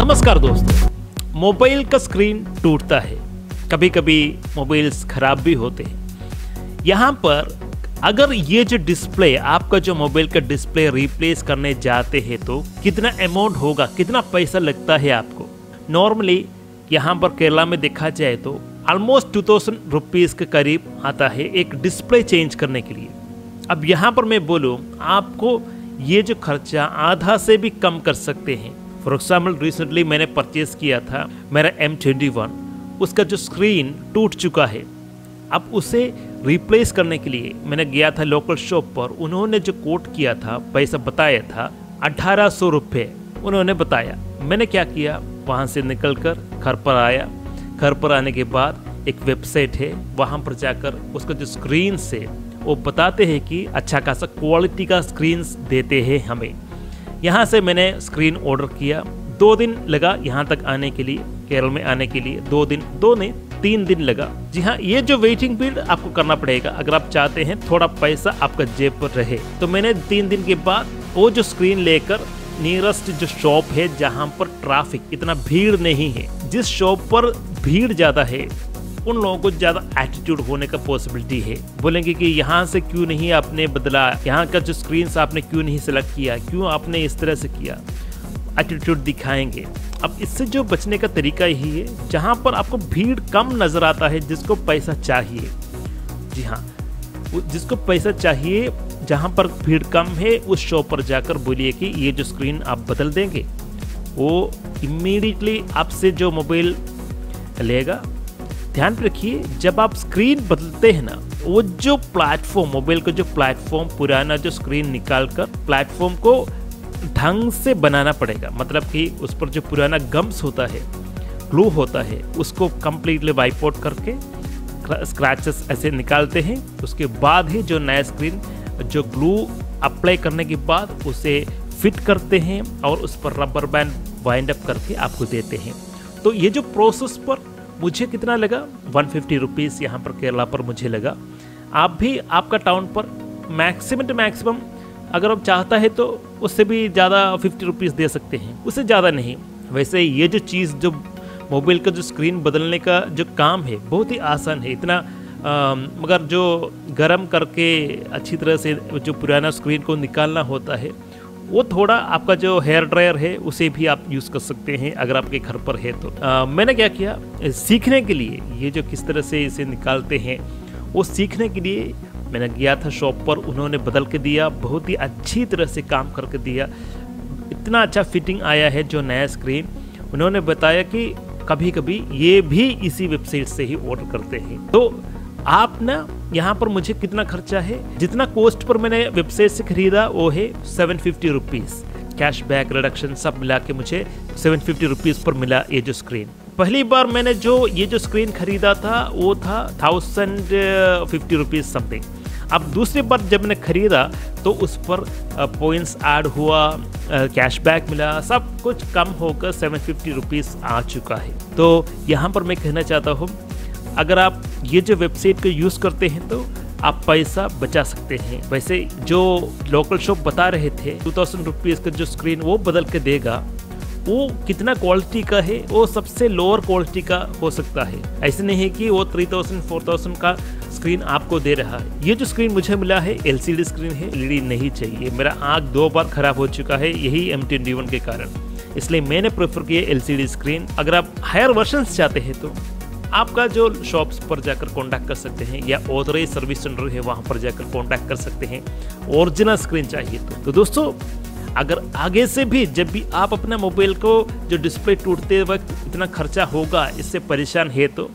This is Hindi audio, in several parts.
नमस्कार दोस्तों, मोबाइल का स्क्रीन टूटता है, कभी कभी मोबाइल्स खराब भी होते हैं। यहाँ पर अगर ये जो डिस्प्ले, आपका जो मोबाइल का डिस्प्ले रिप्लेस करने जाते हैं तो कितना अमाउंट होगा, कितना पैसा लगता है आपको। नॉर्मली यहाँ पर केरला में देखा जाए तो ऑलमोस्ट 2000 रुपीज़ के करीब आता है एक डिस्प्ले चेंज करने के लिए। अब यहाँ पर मैं बोलूँ आपको ये जो खर्चा आधा से भी कम कर सकते हैं। फॉर एग्जाम्पल रिसेंटली मैंने परचेज किया था मेरा M21, उसका जो स्क्रीन टूट चुका है। अब उसे रिप्लेस करने के लिए मैंने गया था लोकल शॉप पर। उन्होंने जो कोट किया था, पैसा बताया था 1800 रुपये उन्होंने बताया। मैंने क्या किया, वहाँ से निकल कर घर पर आया। घर पर आने के बाद एक वेबसाइट है, वहाँ पर जाकर उसका जो स्क्रीन से वो बताते हैं कि अच्छा खासा क्वालिटी का स्क्रीन देते हैं हमें। यहाँ से मैंने स्क्रीन ऑर्डर किया। 2 दिन लगा यहाँ तक आने के लिए, केरल में आने के लिए 3 दिन लगा। जी हाँ, ये जो वेटिंग पीरियड आपको करना पड़ेगा अगर आप चाहते हैं थोड़ा पैसा आपका जेब पर रहे। तो मैंने 3 दिन के बाद वो जो स्क्रीन लेकर नियरेस्ट जो शॉप है जहाँ पर ट्रैफिक इतना भीड़ नहीं है, जिस शॉप पर भीड़ ज़्यादा है उन लोगों को ज़्यादा एटीट्यूड होने का पॉसिबिलिटी है। बोलेंगे कि यहाँ से क्यों नहीं आपने बदला, यहाँ का जो स्क्रीन आपने क्यों नहीं सेलेक्ट किया, क्यों आपने इस तरह से किया, एटीट्यूड दिखाएंगे। अब इससे जो बचने का तरीका यही है, जहाँ पर आपको भीड़ कम नज़र आता है, जिसको पैसा चाहिए, जी हाँ जिसको पैसा चाहिए, जहाँ पर भीड़ कम है उस शॉप पर जाकर बोलिए कि ये जो स्क्रीन आप बदल देंगे। वो इमीडिएटली आपसे जो मोबाइल लेगा। ध्यान रखिए, जब आप स्क्रीन बदलते हैं ना, वो जो प्लेटफॉर्म, मोबाइल का जो प्लेटफॉर्म, पुराना जो स्क्रीन निकाल कर प्लेटफॉर्म को ढंग से बनाना पड़ेगा। मतलब कि उस पर जो पुराना गम्स होता है, ग्लू होता है, उसको कम्प्लीटली वाइप आउट करके स्क्रैचेस ऐसे निकालते हैं। उसके बाद ही जो नया स्क्रीन जो ग्लू अप्लाई करने के बाद उसे फिट करते हैं और उस पर रबर बैंड वाइंड अप करके आपको देते हैं। तो ये जो प्रोसेस पर मुझे कितना लगा, 150 रुपीज़ यहाँ पर केरला पर मुझे लगा। आप भी आपका टाउन पर मैक्सिमम अगर आप चाहता है तो उससे भी ज़्यादा 50 रुपीज़ दे सकते हैं, उससे ज़्यादा नहीं। वैसे ये जो चीज़, जो मोबाइल का जो स्क्रीन बदलने का जो काम है बहुत ही आसान है। इतना मगर जो गर्म करके अच्छी तरह से जो पुराना स्क्रीन को निकालना होता है, वो थोड़ा आपका जो हेयर ड्रायर है उसे भी आप यूज़ कर सकते हैं अगर आपके घर पर है तो। मैंने क्या किया, सीखने के लिए ये जो किस तरह से इसे निकालते हैं वो सीखने के लिए मैंने गया था शॉप पर। उन्होंने बदल के दिया, बहुत ही अच्छी तरह से काम करके दिया। इतना अच्छा फिटिंग आया है जो नया स्क्रीन। उन्होंने बताया कि कभी कभी ये भी इसी वेबसाइट से ही ऑर्डर करते हैं। तो आप ना यहाँ पर मुझे कितना खर्चा है, जितना कॉस्ट पर मैंने वेबसाइट से खरीदा वो है 750 रुपीज़। कैशबैक रिडक्शन सब मिला के मुझे 750 रुपीज़ पर मिला ये जो स्क्रीन। पहली बार मैंने जो ये जो स्क्रीन खरीदा था वो था 1050 रुपीज़ समथिंग। अब दूसरी बार जब मैंने खरीदा तो उस पर पॉइंट्स ऐड हुआ, कैशबैक मिला, सब कुछ कम होकर 750 रुपीज़ आ चुका है। तो यहाँ पर मैं कहना चाहता हूँ, अगर आप ये जो वेबसाइट को यूज़ करते हैं तो आप पैसा बचा सकते हैं। वैसे जो लोकल शॉप बता रहे थे 2000 रुपीज़ का जो स्क्रीन वो बदल के देगा, वो कितना क्वालिटी का है, वो सबसे लोअर क्वालिटी का हो सकता है। ऐसे नहीं है कि वो 3000 4000 का स्क्रीन आपको दे रहा है। ये जो स्क्रीन मुझे मिला है LCD स्क्रीन है, LED नहीं चाहिए। मेरा आँख 2 बार खराब हो चुका है यही M21 के कारण, इसलिए मैंने प्रेफर किया LCD स्क्रीन। अगर आप हायर वर्जन चाहते हैं तो आपका जो शॉप्स पर जाकर कांटेक्ट कर सकते हैं या ऑथराइज्ड सर्विस सेंटर है वहाँ पर जाकर कांटेक्ट कर सकते हैं ओरिजिनल स्क्रीन चाहिए तो दोस्तों, अगर आगे से भी जब भी आप अपना मोबाइल को जो डिस्प्ले टूटते वक्त इतना खर्चा होगा, इससे परेशान है तो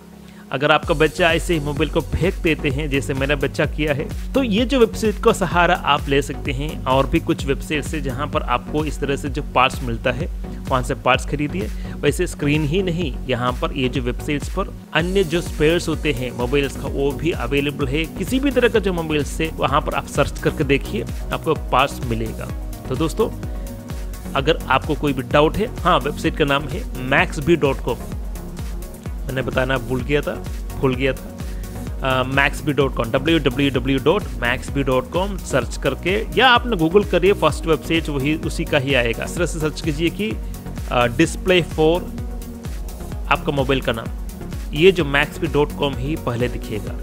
अगर आपका बच्चा ऐसे ही मोबाइल को फेंक देते हैं जैसे मेरा बच्चा किया है, तो ये जो वेबसाइट का सहारा आप ले सकते हैं। और भी कुछ वेबसाइट से जहाँ पर आपको इस तरह से जो पार्ट्स मिलता है वहाँ से पार्ट्स खरीदिए। वैसे स्क्रीन ही नहीं, यहाँ पर ये जो वेबसाइट्स पर अन्य जो स्पेयर्स होते हैं मोबाइल्स का वो भी अवेलेबल है। किसी भी तरह का जो मोबाइल से वहाँ पर आप सर्च करके देखिए, आपको पार्ट्स मिलेगा। तो दोस्तों, अगर आपको कोई भी डाउट है, हाँ वेबसाइट का नाम है maxbee.com। मैंने बताना भूल गया था maxbee.com, www.maxbee.com सर्च करके, या आपने गूगल करिए फर्स्ट वेबसाइट वही उसी का ही आएगा। इस तरह से सर्च कीजिए कि डिस्प्ले 4 आपका मोबाइल का नाम, ये जो maxp.com ही पहले दिखेगा।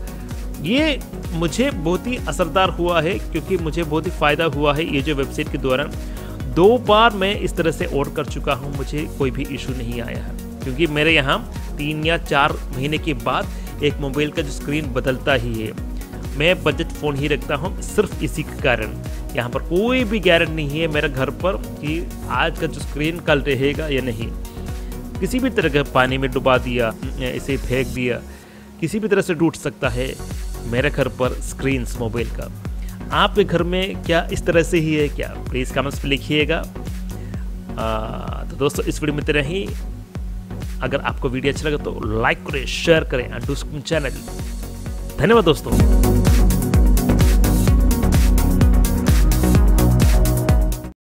ये मुझे बहुत ही असरदार हुआ है क्योंकि मुझे बहुत ही फ़ायदा हुआ है ये जो वेबसाइट के दौरान। 2 बार मैं इस तरह से ऑर्डर कर चुका हूँ, मुझे कोई भी इशू नहीं आया है क्योंकि मेरे यहाँ 3 या 4 महीने के बाद एक मोबाइल का जो स्क्रीन बदलता ही है। मैं बजट फ़ोन ही रखता हूँ सिर्फ इसी के कारण। यहाँ पर कोई भी गारंटी नहीं है मेरे घर पर कि आज का जो स्क्रीन कल रहेगा या नहीं। किसी भी तरह का पानी में डुबा दिया, इसे फेंक दिया, किसी भी तरह से टूट सकता है मेरे घर पर स्क्रीन मोबाइल का। आपके घर में क्या इस तरह से ही है क्या? प्लीज़ कमेंट्स पे लिखिएगा। तो दोस्तों इस वीडियो में इतना ही। अगर आपको वीडियो अच्छा लगा तो लाइक करें, शेयर करें एंड डू सब्सक्राइब चैनल। धन्यवाद दोस्तों।